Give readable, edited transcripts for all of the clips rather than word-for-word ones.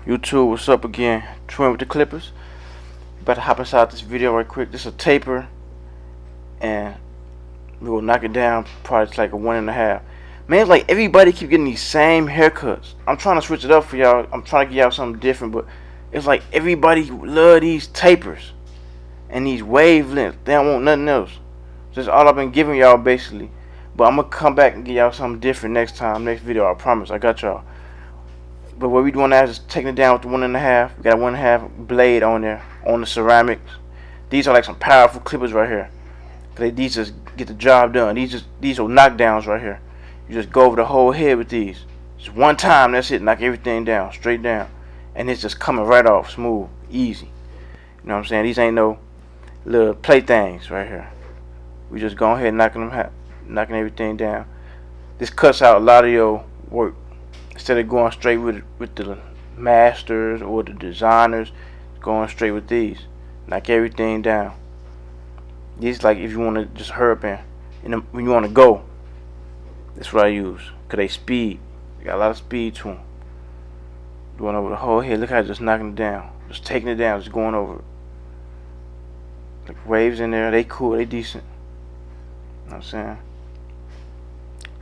YouTube, what's up again? Twin with the Clippers. About to hop inside this video right quick. This is a taper, and we will knock it down. Probably like a 1.5. Man, it's like everybody keep getting these same haircuts. I'm trying to switch it up for y'all. I'm trying to get y'all something different, but it's like everybody love these tapers and these wavelengths. They don't want nothing else. So that's all I've been giving y'all basically. But I'm gonna come back and get y'all something different next time, next video. I promise. I got y'all. But what we doing now is just taking it down with the 1.5. We got a 1.5 blade on there on the ceramics. These are like some powerful clippers right here. These just get the job done. These are knockdowns right here. You just go over the whole head with these. Just one time, that's it. Knock everything down, straight down, and it's just coming right off, smooth, easy. You know what I'm saying? These ain't no little playthings right here. We just go ahead and knocking everything down. This cuts out a lot of your work. Instead of going straight with the masters or the designers, going straight with these. Knock everything down. These like if you want to just hurry up and when you want to go. That's what I use. Cause they speed. They got a lot of speed to them. Going over the whole head. Look how it's just knocking it down. Just taking it down. Just going over it. Like waves in there. They cool. They decent. You know what I'm saying?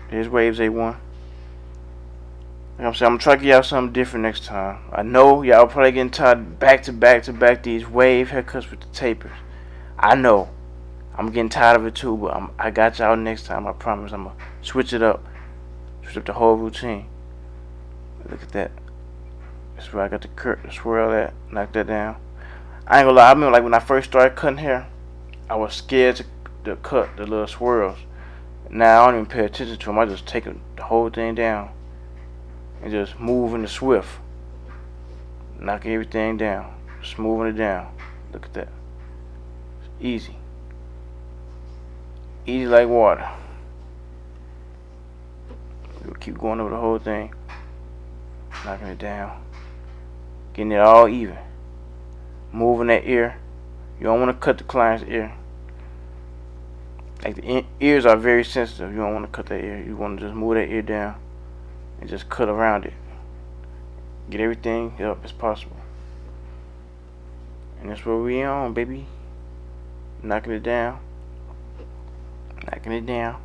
Here's waves A1. Like I'm saying, I'm gonna try to get y'all something different next time. I know y'all probably getting tired back to back these wave haircuts with the tapers. I know. I'm getting tired of it too, but I got y'all next time. I promise. I'm gonna switch it up. Switch up the whole routine. Look at that. That's where I got the swirl at. Knock that down. I ain't gonna lie. I remember like when I first started cutting hair, I was scared to cut the little swirls. Now I don't even pay attention to them. I just take the whole thing down. And just moving the swift. Knock everything down. Just moving it down. Look at that. It's easy. Easy like water. We'll keep going over the whole thing. Knocking it down. Getting it all even. Moving that ear. You don't want to cut the client's ear. Like the ears are very sensitive. You don't want to cut that ear. You want to just move that ear down. And just cut around it. Get everything up as possible. And that's what we on, baby. Knocking it down. Knocking it down.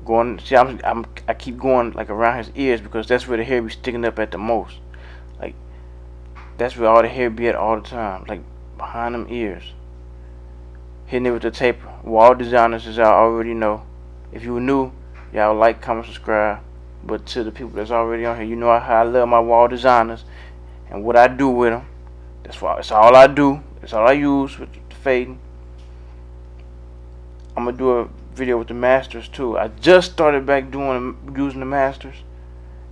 Going. See, I keep going like around his ears because that's where the hair be sticking up at the most. Like that's where all the hair be at all the time. Like behind them ears. Hitting it with the taper. Wall designers, as y'all already know. If you were new, y'all like, comment, subscribe. But to the people that's already on here, you know how I love my wall designers and what I do with them. That's all I do. That's all I use with the fading. I'm gonna do a video with the masters too. I just started back using the masters,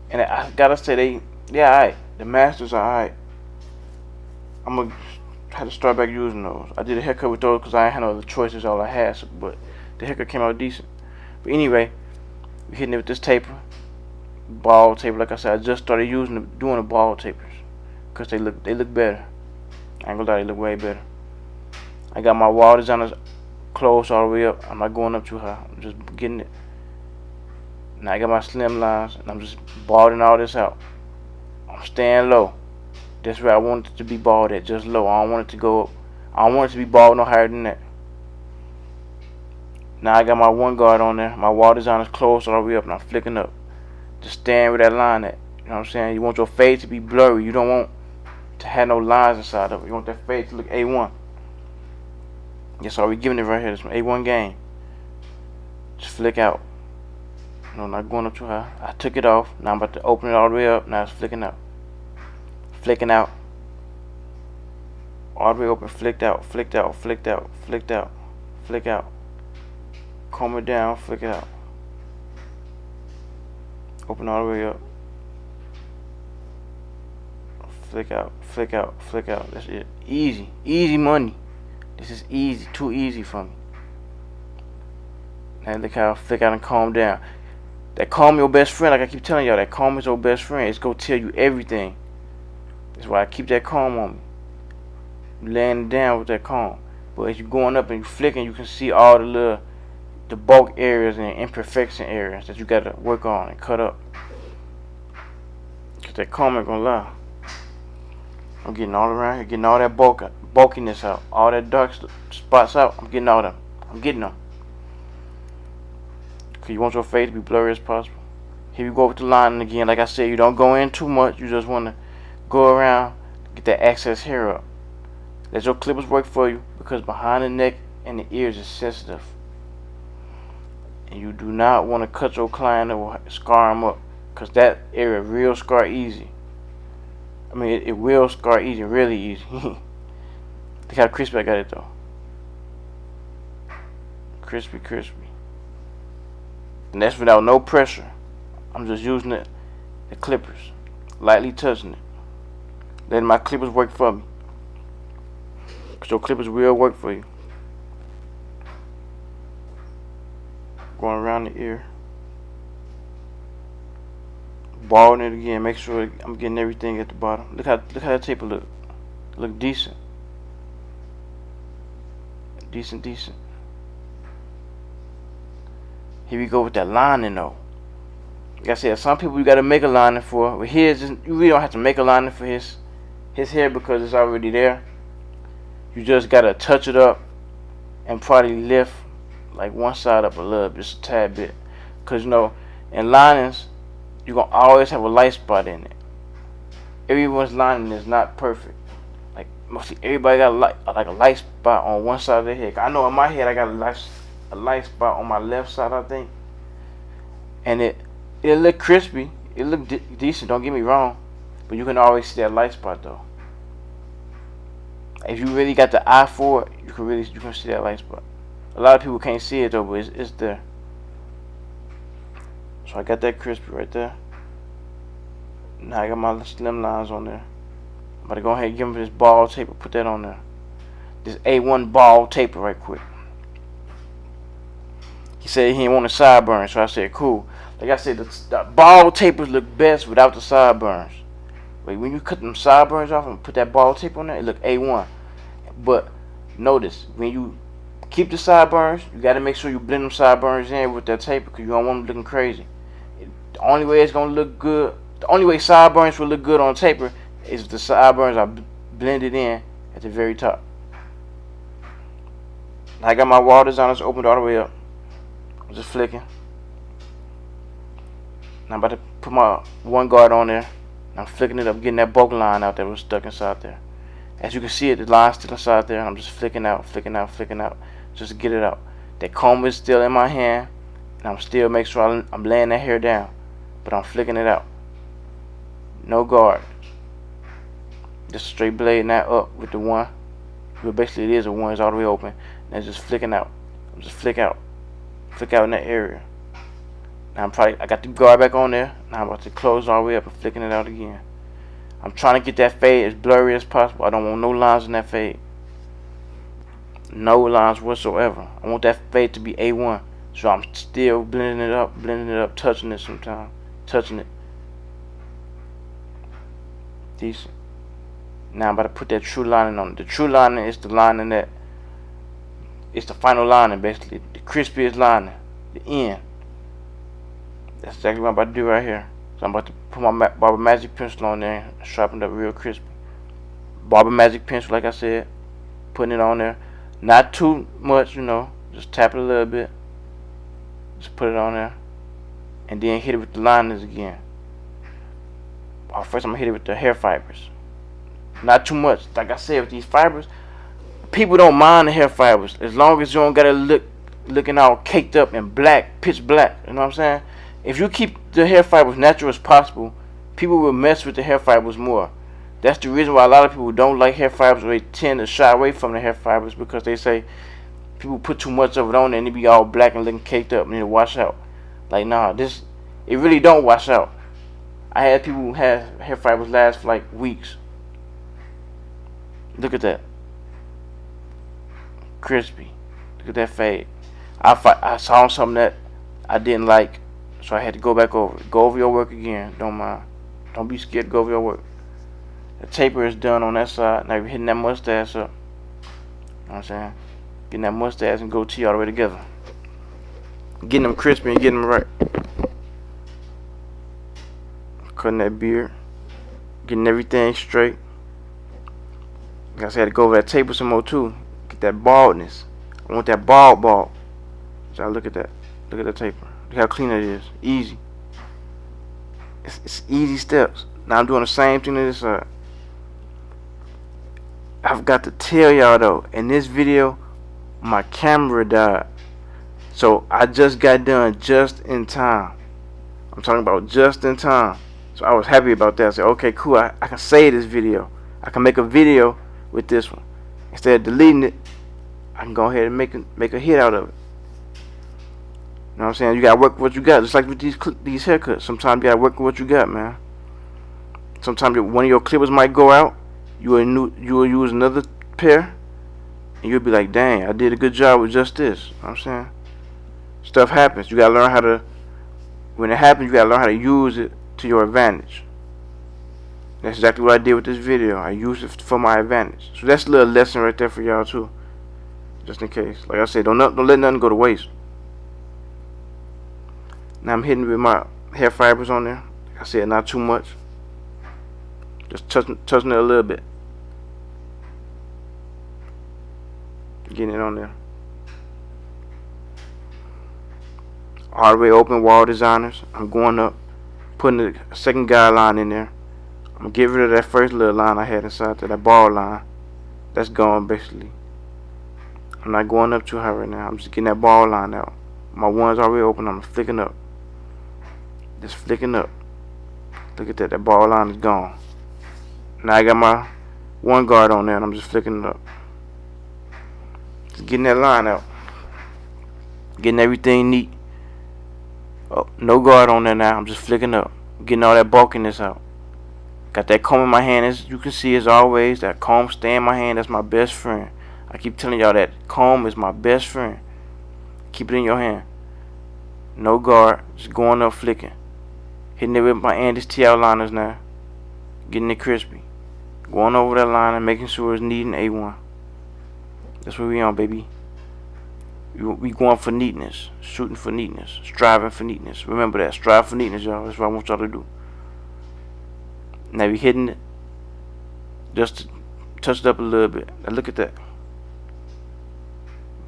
and I gotta say alright. The masters are alright. I'm gonna have to start back using those. I did a haircut with those because I ain't had no other choices. All I had, but the haircut came out decent. But anyway, we hitting it with this taper. Ball taper, like I said, I just started doing the ball tapers because they look better. I ain't gonna lie, they look way better. I got my wall designers closed all the way up. I'm not going up too high. I'm just getting it. Now I got my slim lines and I'm just balding all this out. I'm staying low. That's where I want it to be bald at, just low. I don't want it to go up. I don't want it to be bald no higher than that. Now I got my one guard on there. My wall designers closed all the way up and I'm flicking up. Just staying where that line at. You know what I'm saying? You want your fade to be blurry. You don't want to have no lines inside of it. You want that fade to look A1. That's all we giving it right here. This A1 game. Just flick out. No, not going up too high. I took it off. Now I'm about to open it all the way up. Now it's flicking out. Flicking out. All the way open. Flicked out. Flicked out. Flicked out. Flicked out. Flick out. Comb it down. Flick it out. Open all the way up. Flick out, flick out, flick out. That's it. Easy. Easy money. This is easy. Too easy for me. Now look how I flick out and calm down. That calm your best friend, like I keep telling y'all, that calm is your best friend. It's gonna tell you everything. That's why I keep that calm on me. Laying down with that calm. But as you're going up and you flicking, you can see all the bulk areas and imperfection areas that you gotta work on and cut up. Cause that calm ain't gonna lie. I'm getting all around here, getting all that bulkiness out, all that dark spots out. I'm getting all them. I'm getting them. Cause you want your fade to be blurry as possible. Here we go with the lining again. Like I said, you don't go in too much. You just want to go around, get that excess hair up. Let your clippers work for you, because behind the neck and the ears is sensitive. And you do not want to cut your client or scar them up, because that area real scar easy. I mean, it will scar easy, really easy. Look how crispy I got it though. Crispy, crispy. And that's without no pressure. I'm just using the clippers, lightly touching it, letting my clippers work for me. Cause your clippers will work for you. Going around the ear, balling it again. Make sure I'm getting everything at the bottom. Look how that taper look. Look decent. Decent. Here we go with that lining though. Like I said, some people you gotta make a lining for. But his, you really don't have to make a lining for his hair, because it's already there. You just gotta touch it up and probably lift like one side up a little, just a tad bit. Cause in linings, you're gonna always have a light spot in it. Everyone's lining is not perfect. Like mostly everybody got a light spot on one side of their head. I know in my head I got a light spot on my left side, I think. And it look crispy. It look decent. Don't get me wrong, but you can always see that light spot though. If you really got the eye for it, you can see that light spot. A lot of people can't see it though, but it's there. So I got that crispy right there. Now I got my slim lines on there. I'm about to go ahead and give him this ball taper. Put that on there. This A1 ball taper right quick. He said he didn't want the sideburns, so I said cool. Like I said, the ball tapers look best without the sideburns. But when you cut them sideburns off and put that ball tape on there, it look A1. But notice, when you keep the sideburns, you got to make sure you blend them sideburns in with that tape, because you don't want them looking crazy. The only way it's gonna look good, the only way sideburns will look good on taper is if the sideburns are blended in at the very top. I got my wall designers opened all the way up. I'm just flicking. Now I'm about to put my one guard on there. I'm flicking it up, getting that bulk line out that was stuck inside there. As you can see, the line's still inside there, and I'm just flicking out, just to get it out. That comb is still in my hand, and I'm still making sure I'm laying that hair down, but I'm flicking it out. No guard. Just straight blading that up with the one. But basically it is a one, it's all the way open. And it's just flicking out. I'm just flick out in that area. Now I got the guard back on there. Now I'm about to close all the way up and flicking it out again. I'm trying to get that fade as blurry as possible. I don't want no lines in that fade. No lines whatsoever. I want that fade to be A1. So I'm still blending it up, touching it sometimes. Touching it. Decent. Now I'm about to put that true lining on it. The true lining is the lining that, it's the final lining basically. The crispiest lining. The end. That's exactly what I'm about to do right here. So I'm about to put my Barber Magic pencil on there and sharpen it up real crispy. Barber Magic pencil, like I said, putting it on there. Not too much, just tap it a little bit. Just put it on there. And then hit it with the liners again. First I'm going to hit it with the hair fibers. Not too much. Like I said, with these fibers, people don't mind the hair fibers as long as you don't got to looking all caked up and black, pitch black. You know what I'm saying? If you keep the hair fibers natural as possible, people will mess with the hair fibers more. That's the reason why a lot of people don't like hair fibers, or they tend to shy away from the hair fibers, because they say people put too much of it on there and it be all black and looking caked up and it'll wash out. Like, nah, it really don't wash out. I had people who had hair fibers last for like weeks. Look at that. Crispy. Look at that fade. I saw something that I didn't like, so I had to go back over it. Go over your work again. Don't mind. Don't be scared to go over your work. The taper is done on that side. Now you're hitting that mustache up. You know what I'm saying? Getting that mustache and goatee all the way together. Getting them crispy and getting them right. Cutting that beard. Getting everything straight. Like I said, I had to go over that taper some more too. Get that baldness. I want that bald. So look at that. Look at the taper. Look how clean it is. Easy. It's easy steps. Now I'm doing the same thing to this side. I've got to tell y'all though, in this video, my camera died. So I just got done just in time. I'm talking about just in time. So I was happy about that. I said, okay, cool. I can save this video. I can make a video with this one. Instead of deleting it, I can go ahead and make a hit out of it. You know what I'm saying? You gotta work with what you got. Just like with these haircuts. Sometimes you gotta work with what you got, man. Sometimes one of your clippers might go out. You will use another pair, and you'll be like, dang, I did a good job with just this. You know what I'm saying? Stuff happens. You gotta learn how to. When it happens, you gotta learn how to use it to your advantage. That's exactly what I did with this video. I used it for my advantage. So that's a little lesson right there for y'all too. Just in case. Like I said, don't let nothing go to waste. Now I'm hitting with my hair fibers on there. Like I said, not too much. Just touching it a little bit. Getting it on there. All the way open, wall designers. I'm going up, putting the second guideline in there. I'm gonna get rid of that first little line I had inside there, that ball line. That's gone basically. I'm not going up too high right now. I'm just getting that ball line out. My one's already open. I'm flicking up. Just flicking up. Look at that. That ball line is gone. Now I got my one guard on there, and I'm just flicking it up. Just getting that line out. Getting everything neat. Oh, no guard on there now. I'm just flicking up. Getting all that bulkiness out. Got that comb in my hand. As you can see, as always, that comb stay in my hand. That's my best friend. I keep telling y'all that comb is my best friend. Keep it in your hand. No guard. Just going up flicking. Hitting it with my Andis TL liners now. Getting it crispy. Going over that line and making sure it's neat and A1. That's what we on, baby. We going for neatness. Shooting for neatness. Striving for neatness. Remember that. Strive for neatness, y'all. That's what I want y'all to do. Now we hitting it. Just to touch it up a little bit. Now look at that.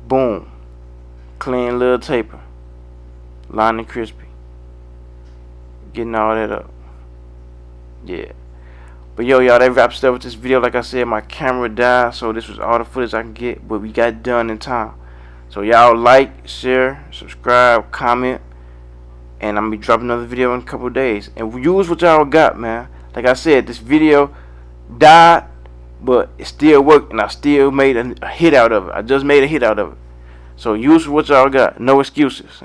Boom. Clean little taper. Line and crispy. Getting all that up. Yeah. But yo, y'all, that wraps it up with this video. Like I said, my camera died, so this was all the footage I can get, but we got done in time. So y'all like, share, subscribe, comment, and I'm gonna be dropping another video in a couple of days. And use what y'all got, man. Like I said, this video died, but it still worked, and I still made a hit out of it. I just made a hit out of it. So use what y'all got. No excuses.